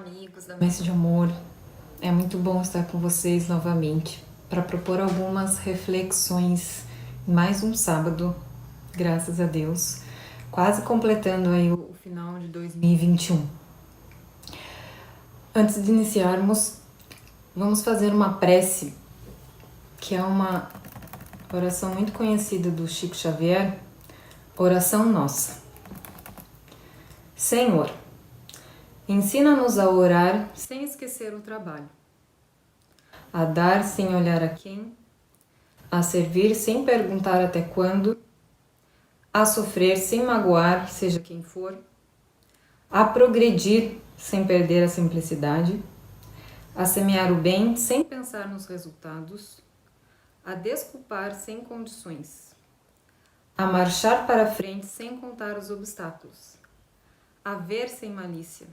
amigos da Messe de Amor. É muito bom estar com vocês novamente para propor algumas reflexões em mais um sábado, graças a Deus, quase completando aí o final de 2021. Antes de iniciarmos, vamos fazer uma prece, que é uma oração muito conhecida do Chico Xavier, Oração Nossa. Senhor, ensina-nos a orar sem esquecer o trabalho, a dar sem olhar a quem, a servir sem perguntar até quando, a sofrer sem magoar, seja quem for, a progredir sem perder a simplicidade, a semear o bem sem pensar nos resultados, a desculpar sem condições, a marchar para frente sem contar os obstáculos, a ver sem malícia,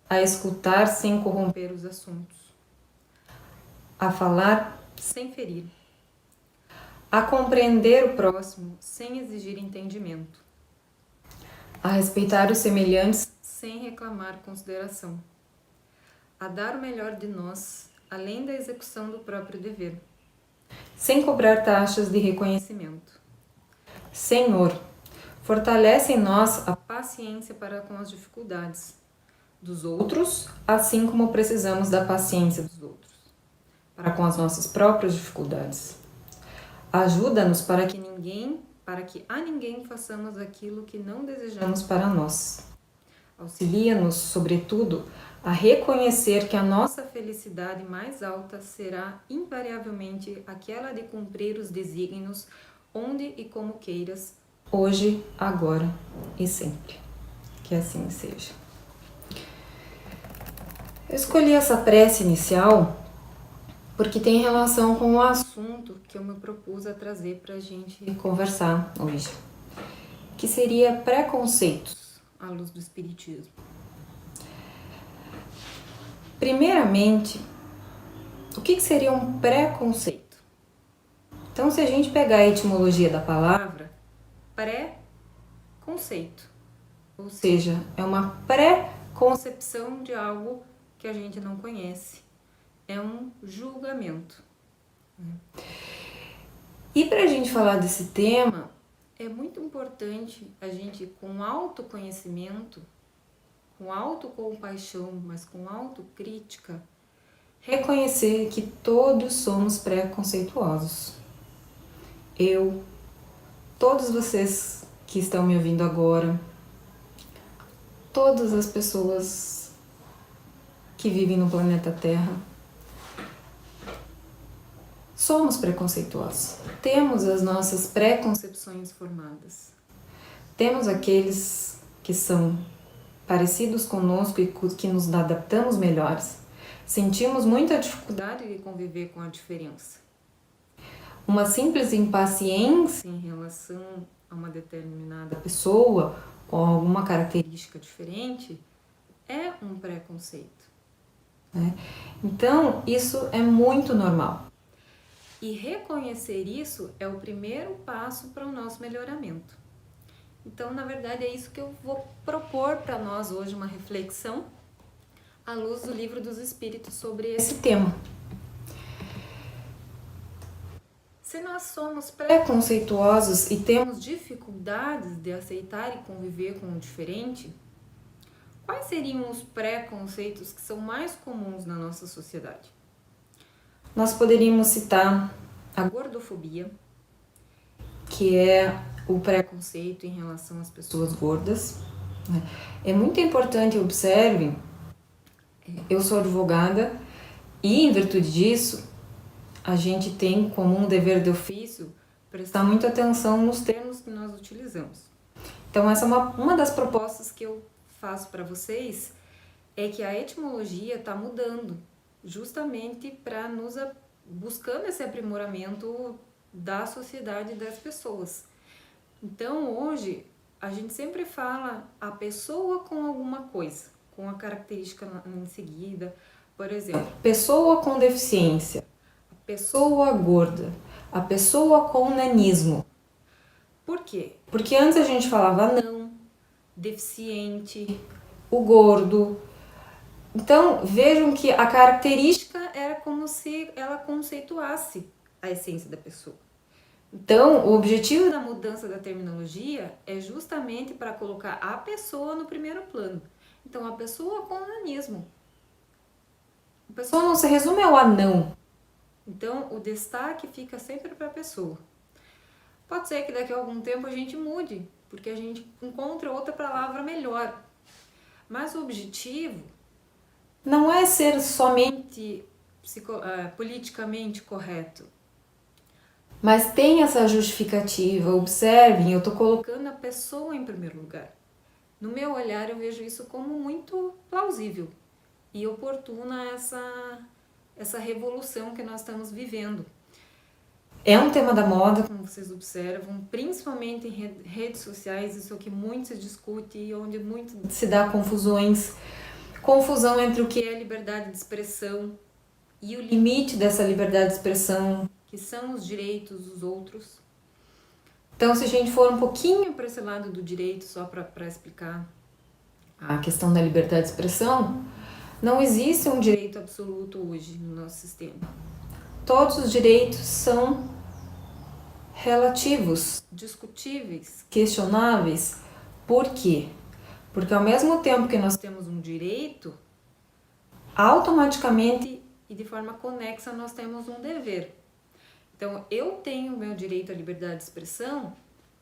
a escutar sem corromper os assuntos, a falar sem ferir, a compreender o próximo sem exigir entendimento, a respeitar os semelhantes sem reclamar consideração, a dar o melhor de nós além da execução do próprio dever, sem cobrar taxas de reconhecimento. Senhor, fortalece em nós a paciência para com as dificuldades dos outros, assim como precisamos da paciência dos outros para com as nossas próprias dificuldades. Ajuda-nos para que a ninguém façamos aquilo que não desejamos para nós. Auxilia-nos, sobretudo, a reconhecer que a nossa felicidade mais alta será invariavelmente aquela de cumprir os desígnios onde e como queiras, hoje, agora e sempre. Que assim seja. Eu escolhi essa prece inicial porque tem relação com o assunto que eu me propus a trazer para a gente conversar hoje, que seria preconceitos à luz do Espiritismo. Primeiramente, o que seria um preconceito? Então, se a gente pegar a etimologia da palavra, pré-conceito, ou seja, é uma pré-concepção de algo que a gente não conhece, é um julgamento. E para a gente falar desse tema, é muito importante a gente, com autoconhecimento, com autocompaixão, mas com autocrítica, reconhecer que todos somos preconceituosos. Eu, todos vocês que estão me ouvindo agora, todas as pessoas que vivem no planeta Terra, somos preconceituosos. Temos as nossas preconcepções formadas. Temos aqueles que são parecidos conosco e que nos adaptamos melhores. Sentimos muita dificuldade de conviver com a diferença. Uma simples impaciência em relação a uma determinada pessoa com alguma característica diferente é um preconceito, né? Então, isso é muito normal. E reconhecer isso é o primeiro passo para o nosso melhoramento. Então, na verdade, é isso que eu vou propor para nós hoje, uma reflexão à luz do Livro dos Espíritos sobre esse tema. Se nós somos preconceituosos e temos dificuldades de aceitar e conviver com o diferente, quais seriam os preconceitos que são mais comuns na nossa sociedade? Nós poderíamos citar a gordofobia, que é o preconceito em relação às pessoas gordas. É muito importante, observem, eu sou advogada e, em virtude disso, a gente tem como um dever de ofício prestar muita atenção nos termos que nós utilizamos. Então, essa é uma das propostas que eu faço para vocês, é que a etimologia está mudando, justamente para nos buscando esse aprimoramento da sociedade e das pessoas. Então, hoje, a gente sempre fala a pessoa com alguma coisa, com a característica em seguida. Por exemplo, pessoa com deficiência, a pessoa gorda, a pessoa com nanismo. Por quê? Porque antes a gente falava não, deficiente, o gordo, Então, vejam que a característica era como se ela conceituasse a essência da pessoa. Então, o objetivo da mudança da terminologia é justamente para colocar a pessoa no primeiro plano. Então, a pessoa com nanismo. A pessoa não se resume ao anão. Então, o destaque fica sempre para a pessoa. Pode ser que daqui a algum tempo a gente mude, porque a gente encontre outra palavra melhor. Mas o objetivo não é ser somente politicamente correto. Mas tem essa justificativa, observem, eu estou colocando a pessoa em primeiro lugar. No meu olhar, eu vejo isso como muito plausível e oportuna essa revolução que nós estamos vivendo. É um tema da moda, como vocês observam, principalmente em redes sociais, isso é o que muito se discute e onde muito se dá confusão entre o que é liberdade de expressão e o limite dessa liberdade de expressão, que são os direitos dos outros. Então, se a gente for um pouquinho para esse lado do direito, só para explicar a questão da liberdade de expressão, não existe um direito absoluto hoje no nosso sistema. Todos os direitos são relativos, discutíveis, questionáveis. Por quê? Porque ao mesmo tempo que nós temos um direito, automaticamente e de forma conexa nós temos um dever. Então, eu tenho o meu direito à liberdade de expressão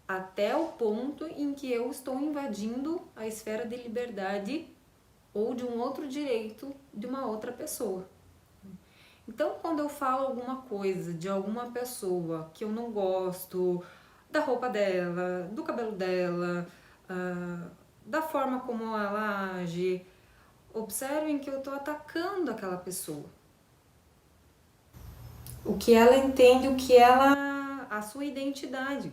até o ponto em que eu estou invadindo a esfera de liberdade ou de um outro direito de uma outra pessoa. Então, quando eu falo alguma coisa de alguma pessoa que eu não gosto, da roupa dela, do cabelo dela, da forma como ela age, observem que eu estou atacando aquela pessoa. O que ela entende, a sua identidade.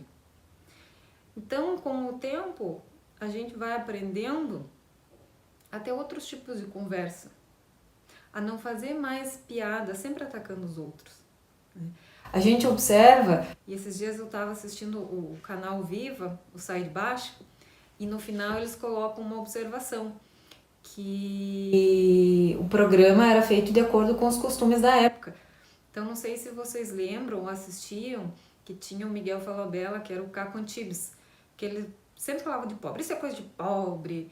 Então, com o tempo, a gente vai aprendendo a ter outros tipos de conversa, a não fazer mais piada, sempre atacando os outros. A gente observa, e esses dias eu estava assistindo o canal Viva, o Sai de Baixo, e no final eles colocam uma observação, que o programa era feito de acordo com os costumes da época. Então, não sei se vocês lembram ou assistiam, que tinha o Miguel Falabella, que era o Caco Antibes, que ele sempre falava de pobre, isso é coisa de pobre,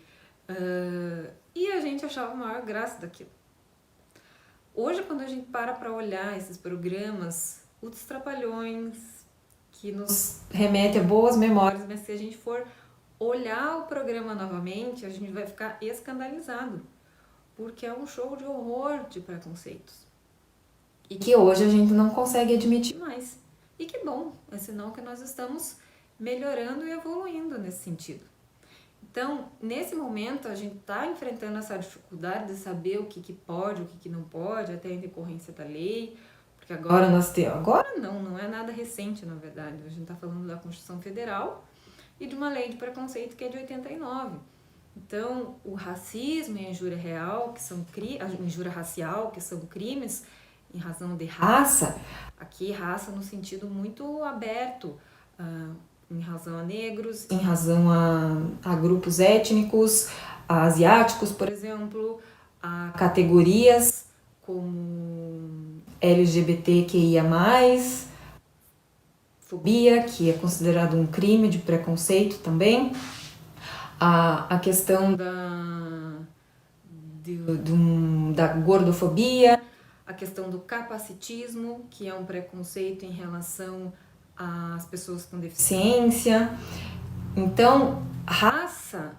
e a gente achava a maior graça daquilo. Hoje, quando a gente para olhar esses programas, os Trapalhões, que nos remete a boas memórias, mas se a gente for olhar o programa novamente, a gente vai ficar escandalizado, porque é um show de horror de preconceitos. E que hoje a gente não consegue admitir mais. E que bom, é sinal que nós estamos melhorando e evoluindo nesse sentido. Então, nesse momento, a gente está enfrentando essa dificuldade de saber o que pode, o que não pode, até em decorrência da lei, porque agora nós temos... Agora não é nada recente, na verdade. A gente está falando da Constituição Federal e de uma lei de preconceito que é de 89. Então, o racismo e a injúria real, a injúria racial, que são crimes em razão de raça, aqui raça no sentido muito aberto, em razão a negros, em razão a grupos étnicos, a asiáticos, por exemplo, a categorias como LGBTQIA+, fobia, que é considerado um crime de preconceito também, a questão da gordofobia, a questão do capacitismo, que é um preconceito em relação às pessoas com deficiência. Então, raça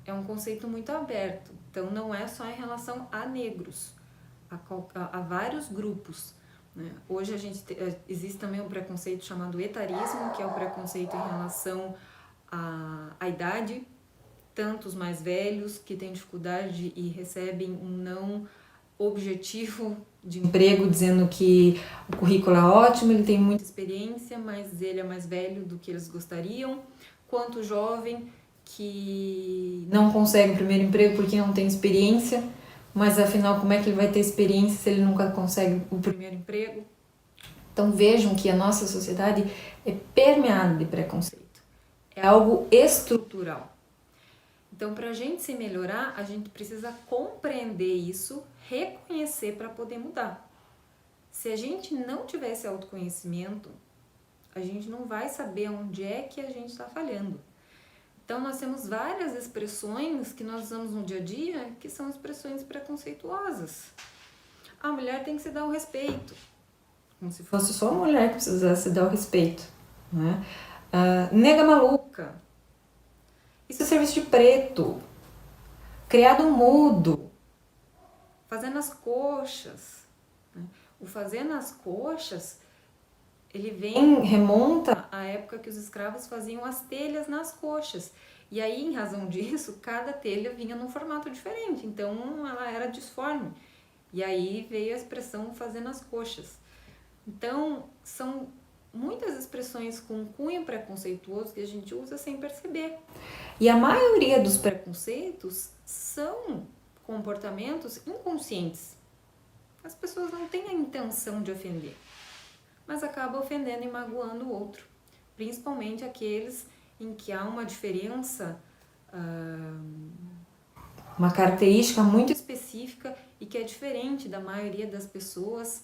é um conceito muito aberto. Então, não é só em relação a negros, a vários grupos, né? Hoje existe também um preconceito chamado etarismo, que é o preconceito em relação à idade, tanto os mais velhos que têm dificuldade e recebem um não objetivo de emprego, dizendo que o currículo é ótimo, ele tem muita experiência, mas ele é mais velho do que eles gostariam, quanto o jovem que não consegue o primeiro emprego porque não tem experiência, mas afinal como é que ele vai ter experiência se ele nunca consegue o primeiro emprego? Então vejam que a nossa sociedade é permeada de preconceito, é algo estrutural. Então, para a gente se melhorar, a gente precisa compreender isso, reconhecer para poder mudar. Se a gente não tiver esse autoconhecimento, a gente não vai saber onde é que a gente está falhando. Então, nós temos várias expressões que nós usamos no dia a dia que são expressões preconceituosas. A mulher tem que se dar o respeito, como se fosse só a mulher que precisasse se dar o respeito, né? Nega maluca, isso é serviço de preto, criado mudo, fazer nas coxas. Né? O fazer nas coxas, ele remonta à época que os escravos faziam as telhas nas coxas. E aí, em razão disso, cada telha vinha num formato diferente, então ela era disforme. E aí veio a expressão fazer nas coxas. Então, são muitas expressões com cunho preconceituoso que a gente usa sem perceber. E a maioria dos preconceitos são comportamentos inconscientes. As pessoas não têm a intenção de ofender, mas acabam ofendendo e magoando o outro. Principalmente aqueles em que há uma diferença, uma característica muito específica e que é diferente da maioria das pessoas,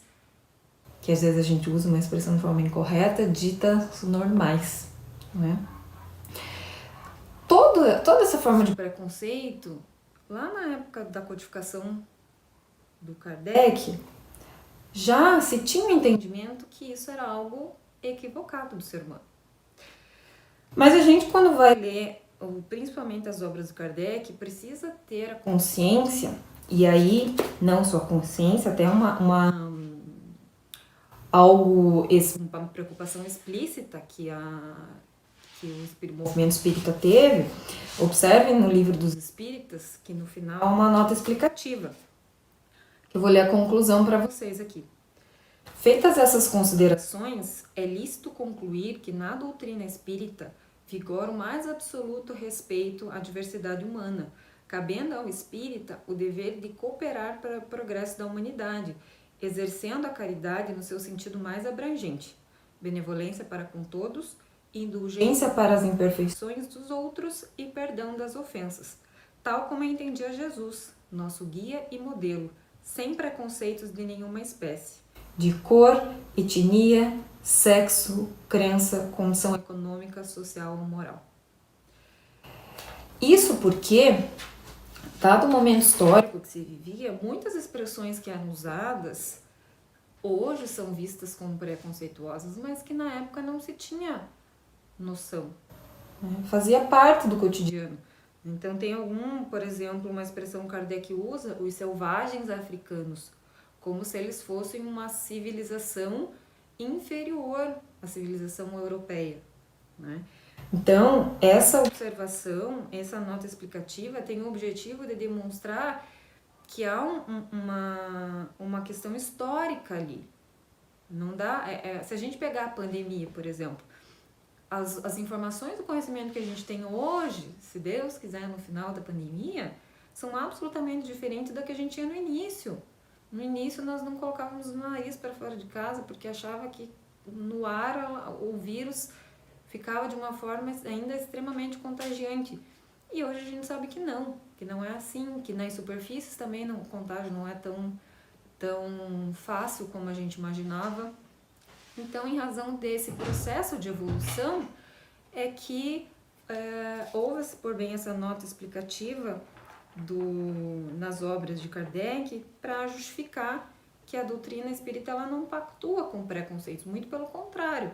que às vezes a gente usa uma expressão de forma incorreta, ditas normais, né? Toda essa forma de preconceito, lá na época da codificação do Kardec, já se tinha um entendimento que isso era algo equivocado do ser humano. Mas a gente, quando vai ler, principalmente as obras do Kardec, precisa ter a consciência, e aí não só a consciência, até uma preocupação explícita que o movimento espírita teve. Observem no Livro dos Espíritas que no final há uma nota explicativa. Eu vou ler a conclusão para vocês aqui. Feitas essas considerações, é lícito concluir que na doutrina espírita vigora o mais absoluto respeito à diversidade humana, cabendo ao espírita o dever de cooperar para o progresso da humanidade, exercendo a caridade no seu sentido mais abrangente, benevolência para com todos, indulgência para as imperfeições dos outros e perdão das ofensas, tal como entendia Jesus, nosso guia e modelo, sem preconceitos de nenhuma espécie, de cor, etnia, sexo, crença, condição econômica, social ou moral. Isso porque, dado o momento histórico que se vivia, muitas expressões que eram usadas hoje são vistas como preconceituosas, mas que na época não se tinha noção, né? Fazia parte do cotidiano. Então tem por exemplo, uma expressão que Kardec usa, os selvagens africanos, como se eles fossem uma civilização inferior à civilização europeia, né? Então, essa observação, essa nota explicativa tem o objetivo de demonstrar que há uma questão histórica ali. Não dá, se a gente pegar a pandemia, por exemplo, as informações do conhecimento que a gente tem hoje, se Deus quiser, no final da pandemia, são absolutamente diferentes da que a gente tinha no início. No início, nós não colocávamos o nariz para fora de casa porque achava que no ar o vírus ficava de uma forma ainda extremamente contagiante. E hoje a gente sabe que não é assim, que nas superfícies também o contágio não é tão fácil como a gente imaginava. Então, em razão desse processo de evolução, é que houve-se por bem essa nota explicativa nas obras de Kardec para justificar que a doutrina espírita ela não pactua com preconceitos, muito pelo contrário,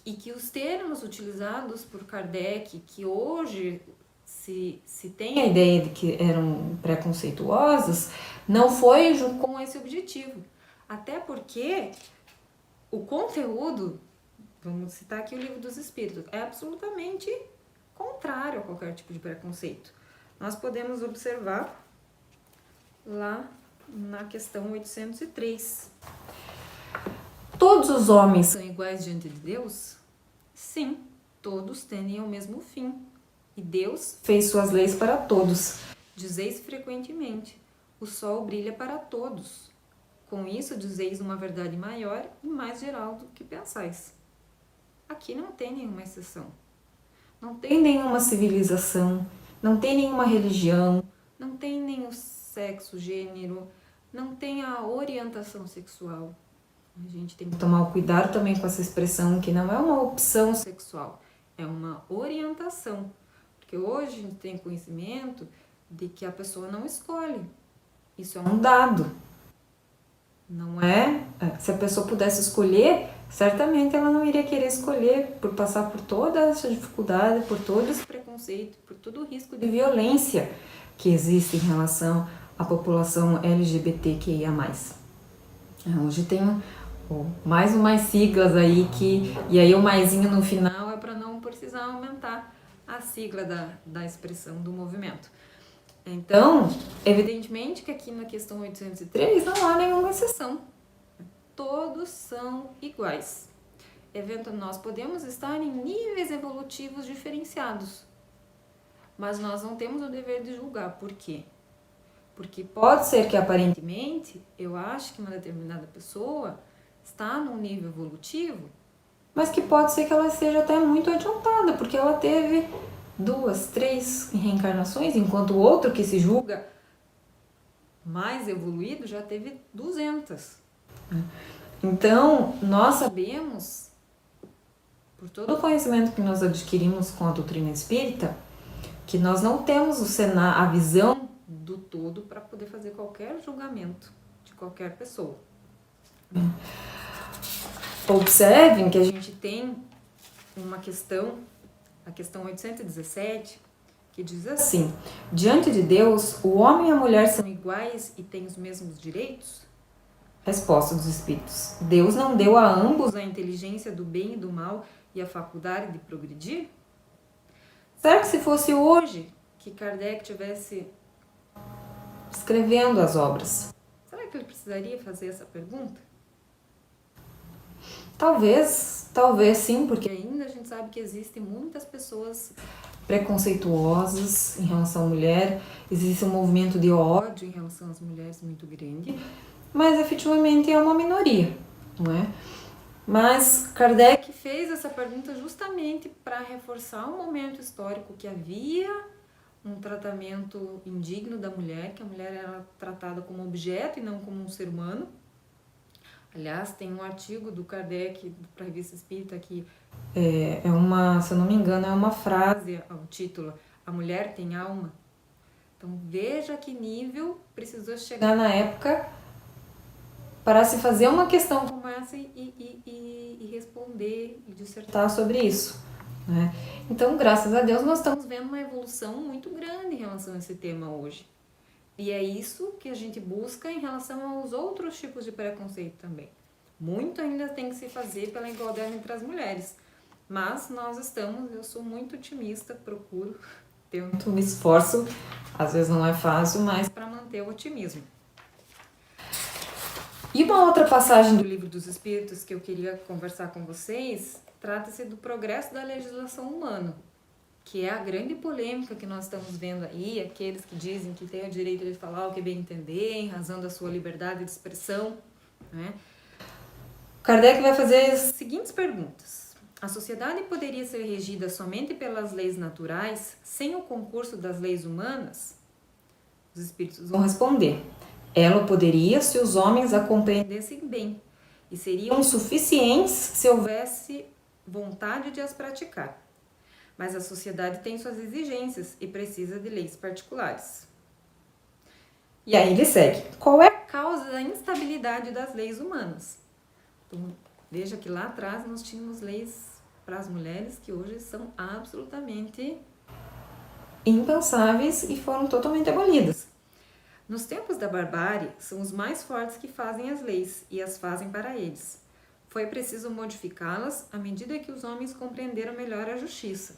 e que os termos utilizados por Kardec, que hoje se tem a ideia de que eram preconceituosos, não foi com esse objetivo. Até porque o conteúdo, vamos citar aqui o Livro dos Espíritos, é absolutamente contrário a qualquer tipo de preconceito. Nós podemos observar lá na questão 803. Todos os homens são iguais diante de Deus? Sim, todos tendem ao mesmo fim. E Deus fez suas leis para todos. Dizeis frequentemente, o sol brilha para todos. Com isso dizeis uma verdade maior e mais geral do que pensais. Aqui não tem nenhuma exceção. Não tem nenhuma civilização, não tem nenhuma religião, não tem nem o sexo, gênero, não tem a orientação sexual. A gente tem que tomar cuidado também com essa expressão que não é uma opção sexual, é uma orientação. Porque hoje a gente tem conhecimento de que a pessoa não escolhe. Isso é um dado. Não é? Se a pessoa pudesse escolher, certamente ela não iria querer escolher por passar por toda essa dificuldade, por todo esse preconceito, por todo o risco de violência que existe em relação à população LGBTQIA+. Hoje tem mais umas siglas aí e aí o maisinho no final é para não precisar aumentar a sigla da expressão do movimento. Então, evidentemente que aqui na questão 803 não há nenhuma exceção. Todos são iguais. Nós podemos estar em níveis evolutivos diferenciados, mas nós não temos o dever de julgar. Por quê? Porque pode ser que aparentemente eu ache que uma determinada pessoa está num nível evolutivo, mas que pode ser que ela seja até muito adiantada, porque ela teve 2, 3 reencarnações, enquanto o outro que se julga mais evoluído já teve 200. Então, nós sabemos, por todo o conhecimento que nós adquirimos com a doutrina espírita, que nós não temos a visão do todo para poder fazer qualquer julgamento de qualquer pessoa. Observem que a gente tem uma questão, a questão 817, que diz assim: diante de Deus, o homem e a mulher são iguais e têm os mesmos direitos? Resposta dos Espíritos: Deus não deu a ambos a inteligência do bem e do mal e a faculdade de progredir? Será que se fosse hoje que Kardec tivesse escrevendo as obras, será que ele precisaria fazer essa pergunta? Talvez sim, porque ainda a gente sabe que existem muitas pessoas preconceituosas em relação à mulher, existe um movimento de ódio em relação às mulheres muito grande, mas efetivamente é uma minoria, não é? Mas Kardec fez essa pergunta justamente para reforçar um momento histórico que havia um tratamento indigno da mulher, que a mulher era tratada como objeto e não como um ser humano. Aliás, tem um artigo do Kardec para a Revista Espírita que se eu não me engano, é uma frase, o título: A Mulher Tem Alma. Então veja que nível precisou chegar na época para se fazer uma questão como essa e responder e dissertar sobre isso, né? Então, graças a Deus, nós estamos vendo uma evolução muito grande em relação a esse tema hoje. E é isso que a gente busca em relação aos outros tipos de preconceito também. Muito ainda tem que se fazer pela igualdade entre as mulheres. Mas eu sou muito otimista, tento, me esforço, às vezes não é fácil, mas para manter o otimismo. E uma outra passagem do Livro dos Espíritos que eu queria conversar com vocês, trata-se do progresso da legislação humana, que é a grande polêmica que nós estamos vendo aí, aqueles que dizem que têm o direito de falar o que bem entender, em razão da sua liberdade de expressão, né? Kardec vai fazer as seguintes perguntas: a sociedade poderia ser regida somente pelas leis naturais, sem o concurso das leis humanas? Os espíritos vão responder: ela poderia se os homens a compreendessem bem, e seriam suficientes se houvesse vontade de as praticar. Mas a sociedade tem suas exigências e precisa de leis particulares. E aí ele segue: qual é a causa da instabilidade das leis humanas? Então, veja que lá atrás nós tínhamos leis para as mulheres que hoje são absolutamente impensáveis e foram totalmente abolidas. Nos tempos da barbárie, são os mais fortes que fazem as leis e as fazem para eles. Foi preciso modificá-las à medida que os homens compreenderam melhor a justiça.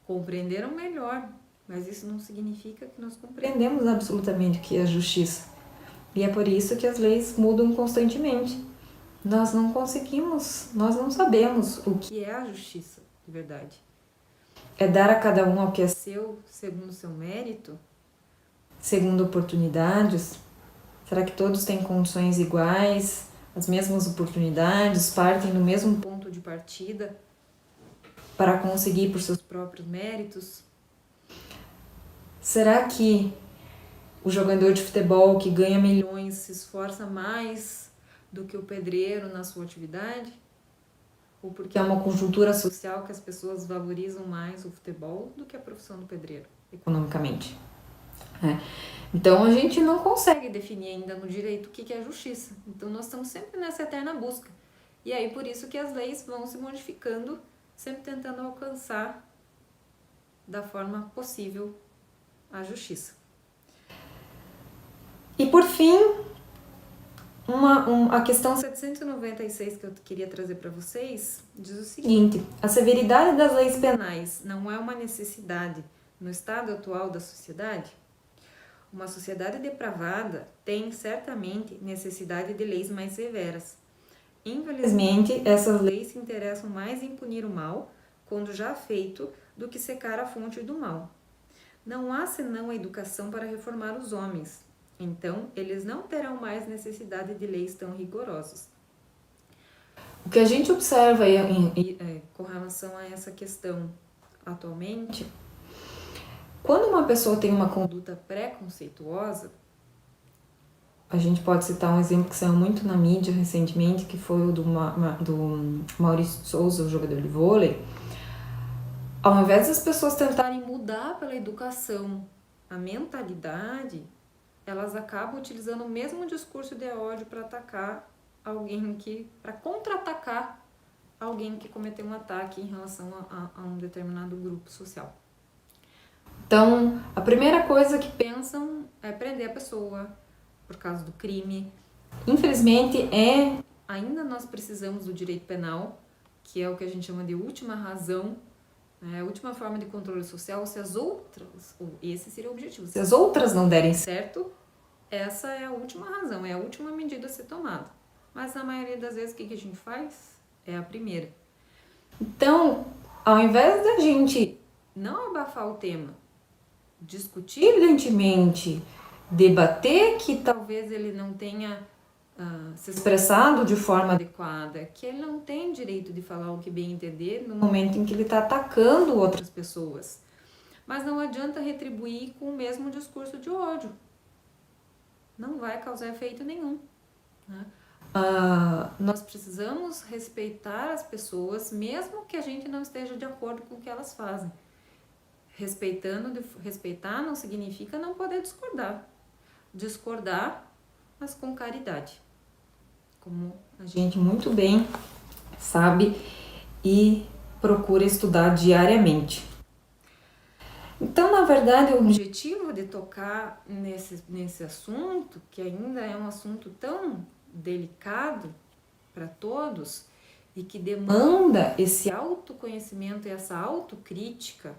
Compreenderam melhor, mas isso não significa que nós compreendemos absolutamente o que é a justiça. E é por isso que as leis mudam constantemente. Nós não sabemos o que é a justiça, de verdade. É dar a cada um o que é seu, segundo o seu mérito? Segundo oportunidades? Será que todos têm condições iguais, as mesmas oportunidades, partem no mesmo ponto de partida para conseguir por seus próprios méritos? Será que o jogador de futebol que ganha milhões se esforça mais do que o pedreiro na sua atividade? Ou porque é uma conjuntura social que as pessoas valorizam mais o futebol do que a profissão do pedreiro, economicamente? Então a gente não consegue definir ainda no direito o que é justiça. Então nós estamos sempre nessa eterna busca. E aí por isso que as leis vão se modificando, sempre tentando alcançar da forma possível a justiça. E por fim, a questão 796 que eu queria trazer para vocês diz o seguinte: a severidade das leis penais não é uma necessidade no estado atual da sociedade? Uma sociedade depravada tem certamente necessidade de leis mais severas. Infelizmente, essas leis se interessam mais em punir o mal, quando já feito, do que secar a fonte do mal. Não há senão a educação para reformar os homens. Então, eles não terão mais necessidade de leis tão rigorosas. O que a gente observa com relação a essa questão atualmente, quando uma pessoa tem uma conduta preconceituosa, a gente pode citar um exemplo que saiu muito na mídia recentemente, que foi o do Maurício Souza, o jogador de vôlei. Ao invés das pessoas tentarem mudar pela educação a mentalidade, elas acabam utilizando o mesmo discurso de ódio para atacar alguém para contra-atacar alguém que cometeu um ataque em relação a um determinado grupo social. Então, a primeira coisa que pensam é prender a pessoa por causa do crime. Infelizmente, ainda nós precisamos do direito penal, que é o que a gente chama de última razão, a última forma de controle social. Se as outras, esse seria o objetivo, se as outras não derem certo, essa é a última razão, é a última medida a ser tomada. Mas na maioria das vezes, o que a gente faz? É a primeira. Então, ao invés da gente não abafar o tema, discutir evidentemente, debater que talvez ele não tenha se expressado de forma adequada, que ele não tem direito de falar o que bem entender no momento em que ele está atacando outras pessoas. Mas não adianta retribuir com o mesmo discurso de ódio. Não vai causar efeito nenhum. Né? Nós precisamos respeitar as pessoas, mesmo que a gente não esteja de acordo com o que elas fazem. Respeitar não significa não poder discordar. Discordar, mas com caridade. Como a gente muito bem sabe e procura estudar diariamente. Então, na verdade, o objetivo de tocar nesse assunto, que ainda é um assunto tão delicado para todos e que demanda esse autoconhecimento e essa autocrítica,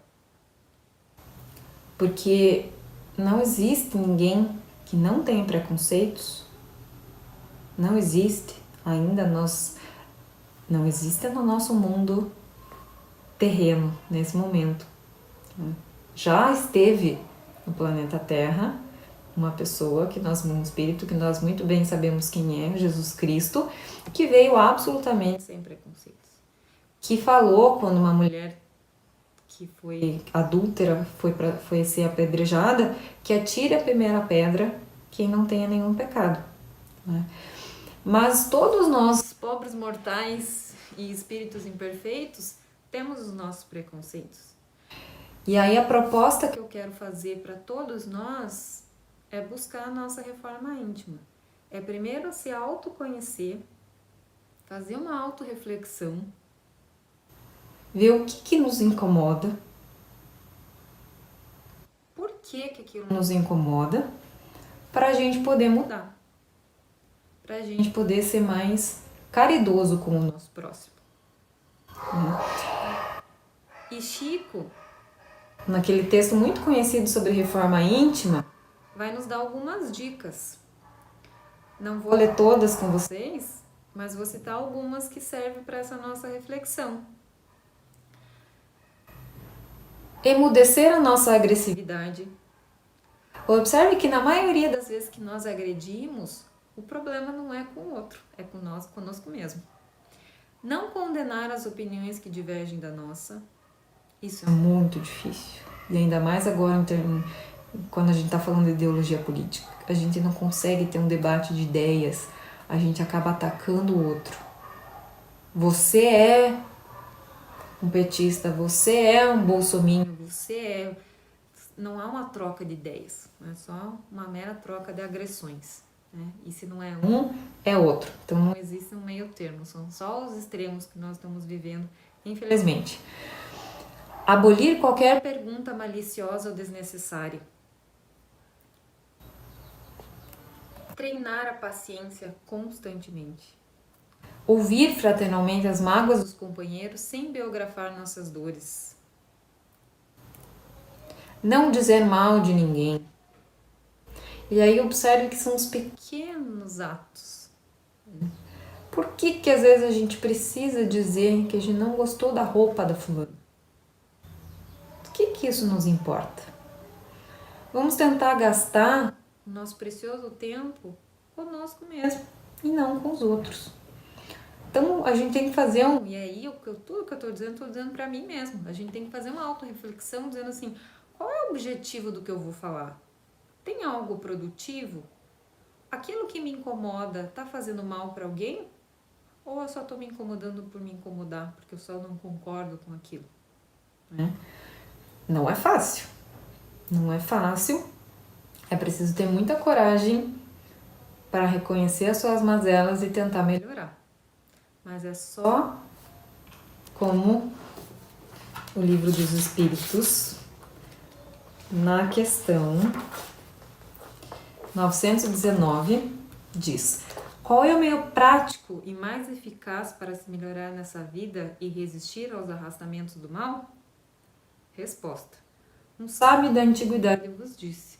porque não existe ninguém que não tenha preconceitos, não existe, não existe no nosso mundo terreno nesse momento. Já esteve no planeta Terra uma pessoa um espírito que nós muito bem sabemos quem é, Jesus Cristo, que veio absolutamente sem preconceitos, que falou quando uma mulher que foi adúltera foi ser apedrejada, que atire a primeira pedra quem não tenha nenhum pecado, né? Mas todos nós, pobres mortais e espíritos imperfeitos, temos os nossos preconceitos. E aí a proposta que eu quero fazer para todos nós é buscar a nossa reforma íntima. É primeiro se autoconhecer, fazer uma autorreflexão, ver o que nos incomoda, por que aquilo nos incomoda, para a gente poder mudar, para a gente poder ser mais caridoso com o nosso próximo. E Chico, naquele texto muito conhecido sobre reforma íntima, vai nos dar algumas dicas. Não vou ler todas com vocês, mas vou citar algumas que servem para essa nossa reflexão. Emudecer a nossa agressividade. Observe que na maioria das vezes que nós agredimos, o problema não é com o outro, é conosco mesmo. Não condenar as opiniões que divergem da nossa. Isso é muito difícil. E ainda mais agora quando a gente está falando de ideologia política. A gente não consegue ter um debate de ideias, a gente acaba atacando o outro. Você é um petista, você é um bolsominion, você é... Não há uma troca de ideias, é só uma mera troca de agressões, né? E se não é um, é outro. Então não existe um meio termo, são só os extremos que nós estamos vivendo, infelizmente. Abolir qualquer pergunta maliciosa ou desnecessária. Treinar a paciência constantemente. Ouvir fraternalmente as mágoas dos companheiros sem biografar nossas dores. Não dizer mal de ninguém. E aí observe que são os pequenos atos. Por que às vezes a gente precisa dizer que a gente não gostou da roupa da fulana? O que isso nos importa? Vamos tentar gastar o nosso precioso tempo conosco mesmo e não com os outros. Então a gente tem que fazer e aí tudo que eu estou dizendo para mim mesmo. A gente tem que fazer uma autorreflexão dizendo assim, qual é o objetivo do que eu vou falar? Tem algo produtivo? Aquilo que me incomoda está fazendo mal para alguém? Ou eu só estou me incomodando por me incomodar, porque eu só não concordo com aquilo? Né? Não é fácil. Não é fácil. É preciso ter muita coragem para reconhecer as suas mazelas e tentar melhorar. Mas é só como o Livro dos Espíritos, na questão 919, diz: qual é o meio prático e mais eficaz para se melhorar nessa vida e resistir aos arrastamentos do mal? Resposta: um sábio da antiguidade vos disse,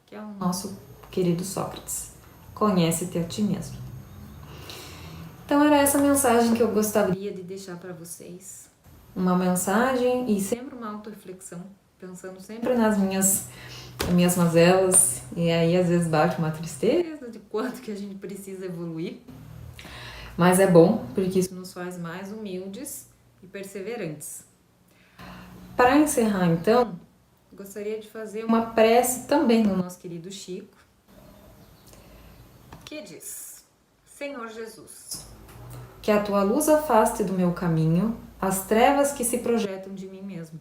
que é o nosso querido Sócrates: conhece-te a ti mesmo. Então era essa mensagem que eu gostaria de deixar para vocês. Uma mensagem e sempre uma autorreflexão, pensando sempre nas minhas mazelas, e aí às vezes bate uma tristeza de quanto que a gente precisa evoluir, mas é bom porque isso nos faz mais humildes e perseverantes. Para encerrar então, gostaria de fazer uma prece também do nosso querido Chico, que diz: Senhor Jesus, que a tua luz afaste do meu caminho as trevas que se projetam de mim mesmo.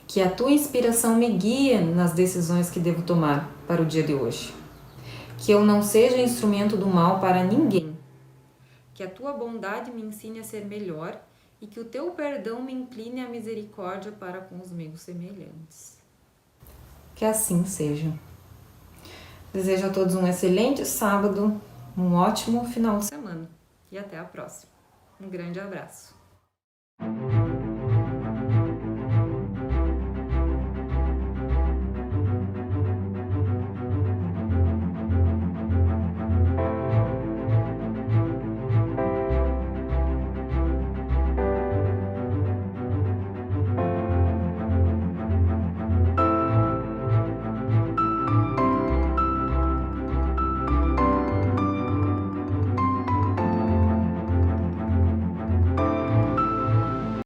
Que a tua inspiração me guie nas decisões que devo tomar para o dia de hoje. Que eu não seja instrumento do mal para ninguém. Que a tua bondade me ensine a ser melhor e que o teu perdão me incline à misericórdia para com os meus semelhantes. Que assim seja. Desejo a todos um excelente sábado, um ótimo final de semana e até a próxima. Um grande abraço.